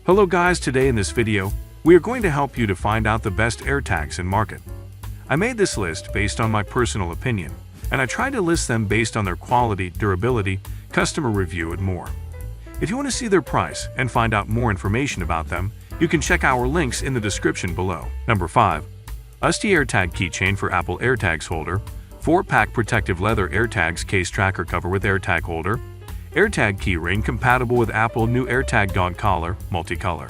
Hello guys, today in this video, we are going to help you to find out the best AirTags in market. I made this list based on my personal opinion, and I tried to list them based on their quality, durability, customer review, and more. If you want to see their price and find out more information about them, you can check our links in the description below. Number 5. UST AirTag Keychain for Apple AirTags Holder, 4-pack protective leather AirTags case tracker cover with AirTag holder, AirTag keyring compatible with Apple new AirTag dog collar, multicolor.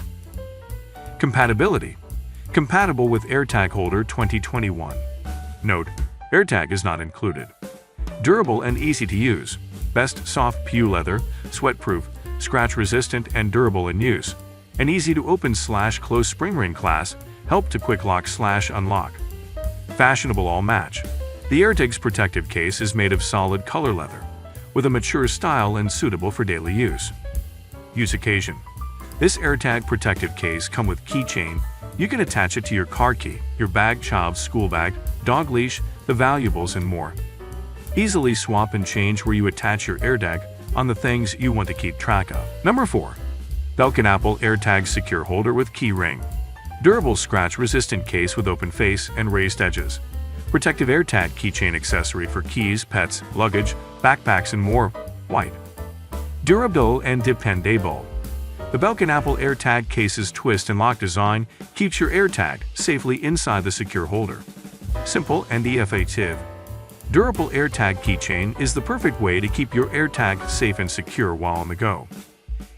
Compatibility. Compatible with AirTag holder 2021. Note: AirTag is not included. Durable and easy to use. Best soft PU leather, sweat-proof, scratch-resistant and durable in use. An easy to open/close spring ring class, help to quick lock/unlock. Fashionable all match. The AirTag's protective case is made of solid color leather, with a mature style and suitable for daily use. Use occasion. This AirTag protective case comes with keychain. You can attach it to your car key, your bag, child's school bag, dog leash, the valuables, and more. Easily swap and change where you attach your AirTag on the things you want to keep track of. Number 4. Belkin Apple AirTag Secure Holder with Key Ring. Durable scratch-resistant case with open face and raised edges. Protective AirTag keychain accessory for keys, pets, luggage, backpacks, and more. White. Durable and dependable. The Belkin Apple AirTag case's twist and lock design keeps your AirTag safely inside the secure holder. Simple and effective. Durable AirTag keychain is the perfect way to keep your AirTag safe and secure while on the go.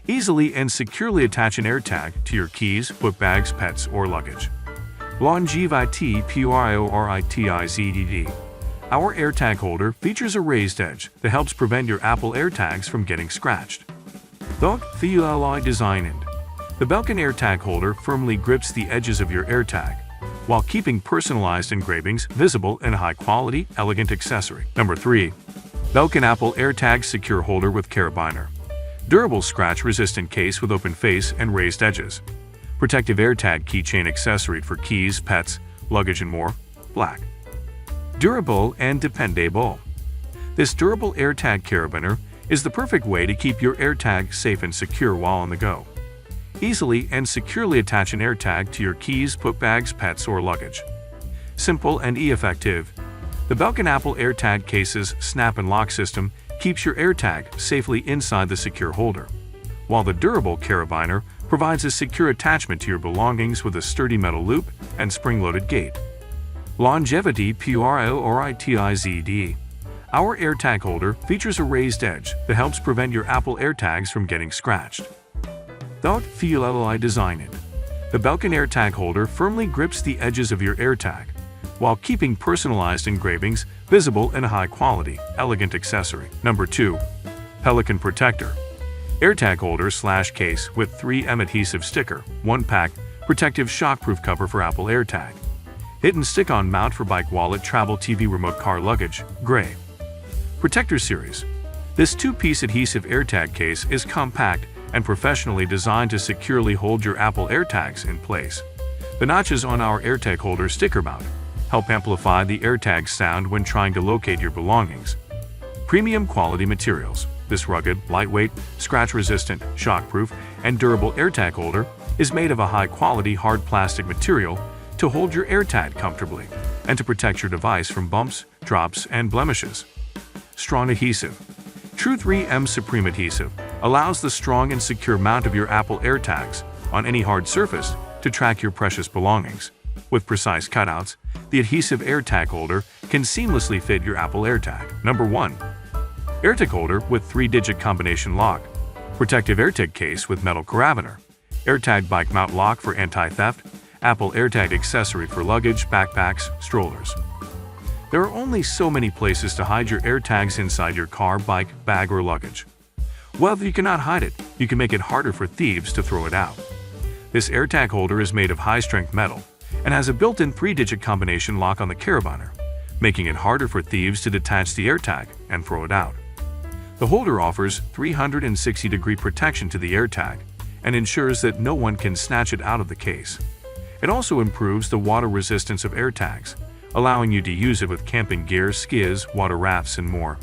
Easily and securely attach an AirTag to your keys, book bags, pets, or luggage. Longevity PRIORITIZEDD. Our AirTag holder features a raised edge that helps prevent your Apple AirTags from getting scratched. Thoughtfully designed. The Belkin AirTag holder firmly grips the edges of your AirTag, while keeping personalized engravings visible in a high-quality, elegant accessory. Number 3. Belkin Apple AirTag Secure Holder with Carabiner. Durable scratch-resistant case with open face and raised edges. Protective AirTag keychain accessory for keys, pets, luggage, and more. Black. Durable and dependable. This durable AirTag carabiner is the perfect way to keep your AirTag safe and secure while on the go. Easily and securely attach an AirTag to your keys, book bags, pets, or luggage. Simple and effective. The Belkin Apple AirTag case's snap and lock system keeps your AirTag safely inside the secure holder, while the durable carabiner provides a secure attachment to your belongings with a sturdy metal loop and spring-loaded gate. Longevity PRIORITIZEDD. Our AirTag holder features a raised edge that helps prevent your Apple AirTags from getting scratched. Thoughtfully designed. The Belkin AirTag holder firmly grips the edges of your AirTag, while keeping personalized engravings visible in a high-quality, elegant accessory. Number 2. Pelican Protector. AirTag holder/case with 3M adhesive sticker, 1-pack, protective shockproof cover for Apple AirTag. Hit and stick-on mount for bike, wallet, travel, TV, remote, car, luggage, gray. Protector Series. This 2-piece adhesive AirTag case is compact and professionally designed to securely hold your Apple AirTags in place. The notches on our AirTag holder sticker mount help amplify the AirTag sound when trying to locate your belongings. Premium quality materials. This rugged, lightweight, scratch-resistant, shockproof, and durable AirTag holder is made of a high-quality hard plastic material to hold your AirTag comfortably and to protect your device from bumps, drops, and blemishes. Strong adhesive. True 3M Supreme Adhesive allows the strong and secure mount of your Apple AirTags on any hard surface to track your precious belongings. With precise cutouts, the adhesive AirTag holder can seamlessly fit your Apple AirTag. Number 1. AirTag holder with 3-digit combination lock. Protective AirTag case with metal carabiner. AirTag bike mount lock for anti-theft. Apple AirTag accessory for luggage, backpacks, strollers. There are only so many places to hide your AirTags inside your car, bike, bag, or luggage. Well, if you cannot hide it, you can make it harder for thieves to throw it out. This AirTag holder is made of high-strength metal and has a built-in 3-digit combination lock on the carabiner, making it harder for thieves to detach the AirTag and throw it out. The holder offers 360-degree protection to the AirTag and ensures that no one can snatch it out of the case. It also improves the water resistance of AirTags, allowing you to use it with camping gear, skis, water rafts, and more.